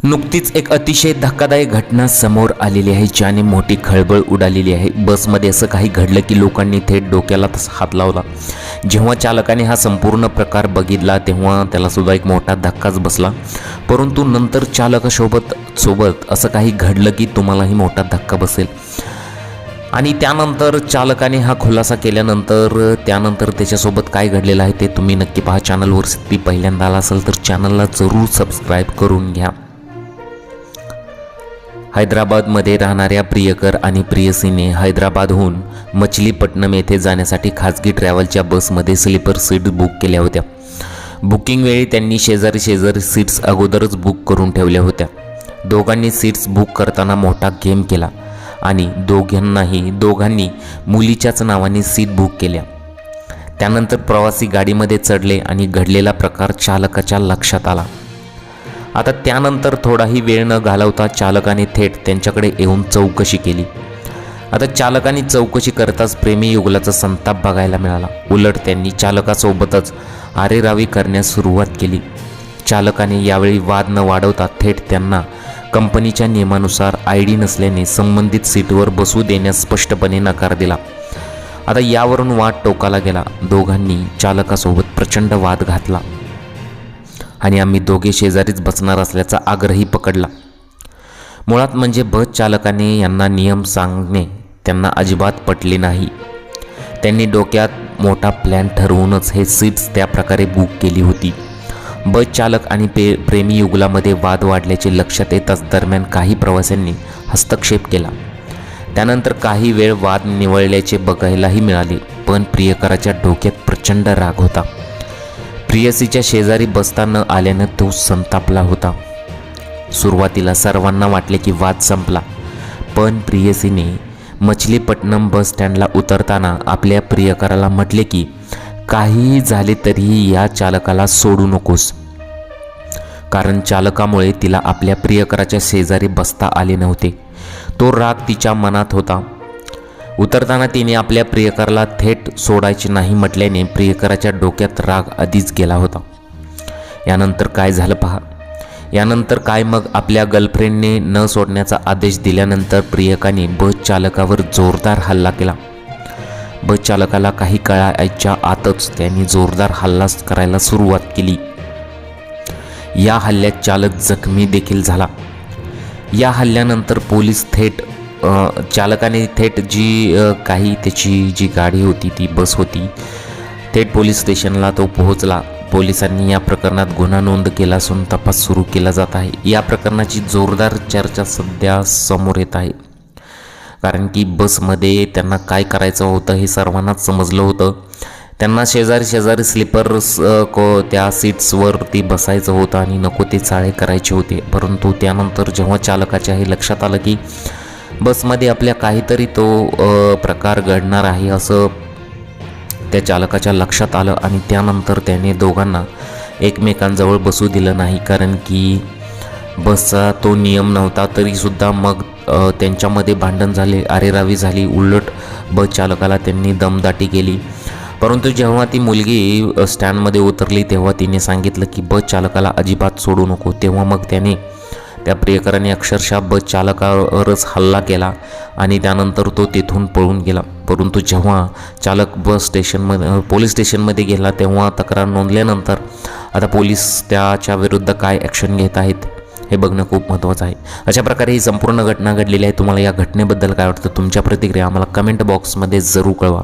नुकतीच एक अतिशय धक्कादायक घटना समोर आलेली आहे, ज्याने मोठी खळबळ उडालेली आहे। बसमध्ये असं काही घडलं की लोकांनी थेट डोक्याला हात लावला। जेव्हा चालकाने हा संपूर्ण प्रकार बघितला तेव्हा त्याला सुद्धा एक मोठा धक्काच बसला। परंतु नंतर चालकासोबत असं काही घडलं की तुम्हालाही मोठा धक्का बसेल। आणि त्यानंतर चालकाने हा खुलासा केल्यानंतर त्याच्यासोबत काय घडलेलं आहे ते तुम्ही नक्की पहा। चॅनलवर ती पहिल्यांदा आला असेल तर चॅनलला जरूर सबस्क्राईब करून घ्या। हैदराबादमध्ये राहणाऱ्या प्रियकर आणि प्रियसीने हैदराबादहून मछलीपट्टणम येथे जाण्यासाठी खाजगी ट्रॅव्हलच्या बसमध्ये स्लीपर सीट बुक केल्या होत्या। बुकिंग वेळी त्यांनी शेजारी सीट्स अगोदरच बुक करून ठेवल्या होत्या। दोघांनी सीट्स बुक करताना मोठा गेम केला आणि दोघांनी मुलीच्याच नावाने सीट बुक केल्या। त्यानंतर प्रवासी गाडीमध्ये चढले आणि घडलेला प्रकार चालकाच्या लक्षात आला। आता त्यानंतर थोडाही वेळ न घालवता चालकाने थेट त्यांच्याकडे येऊन चौकशी केली। आता चालकाने चौकशी करताच प्रेमी युगलाचा संताप बघायला मिळाला। उलट त्यांनी चालकासोबतच आरेरावी करण्यास सुरुवात केली। चालकाने यावेळी वाद न वाढवता थेट त्यांना कंपनीच्या नियमानुसार ID नसल्याने संबंधित सीटवर बसू देण्यास स्पष्टपणे नकार दिला। आता यावरून वाद टोकाला गेला। दोघांनी चालकासोबत प्रचंड वाद घातला आणि आम्ही दोघे शेजारीच बसणार असल्याचा आग्रही पकडला। मुळात म्हणजे बस चालकाने यांना नियम सांगणे त्यांना अजिबात पटले नाही। त्यांनी डोक्यात मोठा प्लॅन ठरवूनच हे सीट्स त्या प्रकारे बुक केली होती। बस चालक आणि प्रेमी युगलामध्ये वाद वाढल्याचे लक्षात येताच दरम्यान काही प्रवाशांनी हस्तक्षेप केला। त्यानंतर काही वेळ वाद निवळल्याचे बघायलाही मिळाले, पण प्रियकराच्या डोक्यात प्रचंड राग होता। प्रियसीच्या शेजारी बसता न आल्यानं तो संतापला होता। सुरुवातीला सर्वांना वाटले की वाद संपला, पण प्रियसीने मछलीपट्टणम बस स्टँडला उतरताना आपल्या प्रियकराला म्हटले की काहीही झाले तरीही या चालकाला सोडू नकोस, कारण चालकामुळे तिला आपल्या प्रियकराच्या शेजारी बसता आले नव्हते। तो राग तिच्या मनात होता। उतरताना तिने आपल्या प्रियकराला थेट सोडायचे नाही म्हटल्याने प्रियकराच्या डोक्यात राग आधीच गेला होता। यानंतर काय झालं पहा। यानंतर काय मग आपल्या गर्लफ्रेंडने न सोडण्याचा आदेश दिल्यानंतर प्रियकाने बस चालकावर जोरदार हल्ला केला। बस चालकाला काही कळायच्या आतच त्यांनी जोरदार हल्ला करायला सुरुवात केली। या हल्ल्यात चालक जखमी देखील झाला। या हल्ल्यानंतर पोलीस चालकाने थेट त्याची जी गाडी होती ती बस होती थेट पोलीस स्टेशनला तो पोहोचला। पोलिसांनी या प्रकरणात गुन्हा नोंद केला असून तपास सुरू केला जात आहे। या प्रकरणाची जोरदार चर्चा सध्या समोर येत आहे, कारण की बसमध्ये त्यांना काय करायचं होतं हे सर्वांनाच समजलं होतं। त्यांना शेजारी स्लीपर त्या सीट्सवरती बसायचं होतं आणि नको ते चाळे करायचे होते। परंतु त्यानंतर जेव्हा चालकाच्या हे लक्षात आलं की बसमध्ये आपल्या काहीतरी तो प्रकार घडणार आहे असं त्या चालकाच्या लक्षात आलं आणि त्यानंतर त्याने दोघांना एकमेकांजवळ बसू दिलं नाही, कारण की बसचा तो नियम नव्हता। तरीसुद्धा मग त्यांच्यामध्ये भांडण झाले, आरेरावी झाली। उलट बस चालकाला त्यांनी दमदाटी केली। परंतु जेव्हा ती मुलगी स्टँडमध्ये उतरली तेव्हा तिने सांगितलं की बस चालकाला अजिबात सोडू नको। तेव्हा मग त्या प्रियकराने अक्षरशः बस चालकावरच हल्ला केला आणि त्यानंतर तो तेथून पळून गेला। परंतु जेव्हा चालक पोलीस स्टेशनमध्ये गेला तेव्हा तक्रार नोंदल्यानंतर आता पोलीस त्याच्या विरुद्ध काय ॲक्शन घेत आहेत हे बघणं खूप महत्त्वाचं आहे। अशा प्रकारे ही संपूर्ण घटना घडलेली आहे। तुम्हाला या घटनेबद्दल काय वाटतं? तुमच्या प्रतिक्रिया आम्हाला कमेंट बॉक्समध्ये जरूर कळवा।